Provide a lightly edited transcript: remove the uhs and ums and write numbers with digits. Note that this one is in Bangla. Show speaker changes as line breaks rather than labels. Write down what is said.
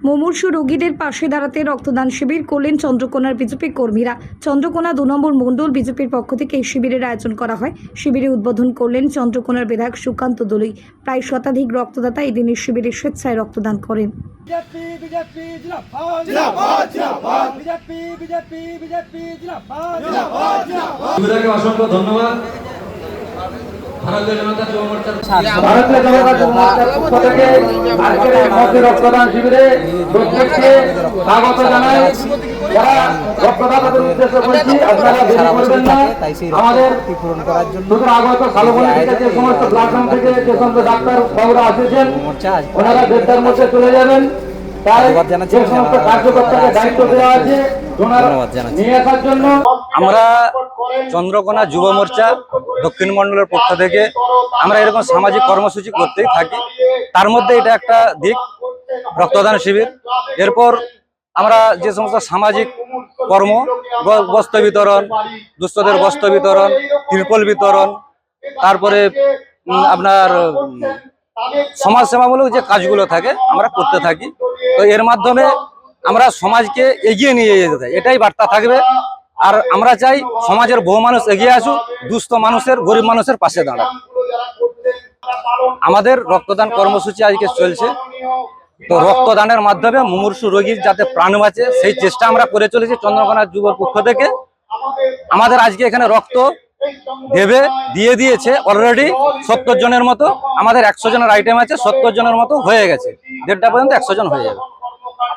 মুমূর্ষু রোগীদের পাশে দাঁড়াতে রক্তদান শিবির করলেন চন্দ্রকোনার বিজেপি কর্মীরা। চন্দ্রকোনা 2 নম্বর মণ্ডল বিজেপির পক্ষ থেকে এই শিবিরের আয়োজন করা হয়। শিবিরে উদ্বোধন করলেন চন্দ্রকোনার বিধায়ক সুকান্ত দলুই। প্রায় শতাধিক রক্তদাতা এই দিনের শিবিরে স্বেচ্ছায় রক্তদান করেন।
বিজেপি জিন্দাবাদ জিন্দাবাদ জিন্দাবাদ বিজেপি জিন্দাবাদ জিন্দাবাদ জিন্দাবাদ।
সুবিধাকে অসংখ্য ধন্যবাদ। ভারতীয় জনতা যুব মোর্চার পক্ষ থেকে আজকের এই মহতি রক্তদান শিবিরে প্রত্যেককে স্বাগত জানাই। যারা রক্তদাতাদের উদ্দেশ্যে বলছি, আপনারা দেরি করবেন না। আমাদের শুধু আগত সালবনী থেকে যে সমস্ত প্ল্যাটফর্ম থেকে যে সমস্ত ডাক্তার বাবুরা আসেছেন, ওনারা 1:30টার মধ্যে চলে যাবেন। তাই যে সমস্ত কার্যকর্তাকে দায়িত্ব দেওয়া আছে নিয়ে আসার জন্য
আমরা চন্দ্রকোনা যুব মোর্চা দক্ষিণ মণ্ডলের পক্ষ থেকে আমরা এরকম সামাজিক কর্মসূচি করতেই থাকি। তার মধ্যে এটা একটা দিক, রক্তদান শিবির। এরপর আমরা যে সমস্ত সামাজিক কর্ম, বস্ত্র বিতরণ, দুস্থদের বস্ত্র বিতরণ, ত্রিপল বিতরণ, তারপরে আপনার সমাজসেবামূলক যে কাজগুলো থাকে আমরা করতে থাকি। তো এর মাধ্যমে আমরা সমাজকে এগিয়ে নিয়ে যেতে চাই, এটাই বার্তা থাকবে। আর আমরা চাই সমাজের বহু মানুষ এগিয়ে আসুক, দুস্থ মানুষের, গরিব মানুষের পাশে দাঁড়াক। আমাদের রক্তদান কর্মসূচি আজকে চলছে। তো রক্তদানের মাধ্যমে মুমূর্ষু রোগীর যাতে প্রাণ বাঁচে সেই চেষ্টা আমরা করে চলেছি চন্দ্রকোনা যুব পক্ষ থেকে। আমাদের আজকে এখানে রক্ত দিয়ে দিয়েছে অলরেডি 70 জনের মতো। আমাদের 100 জনের আইটেম আছে, 70 জনের মতো হয়ে গেছে। 1:30 পর্যন্ত 100 জন হয়ে যাবে।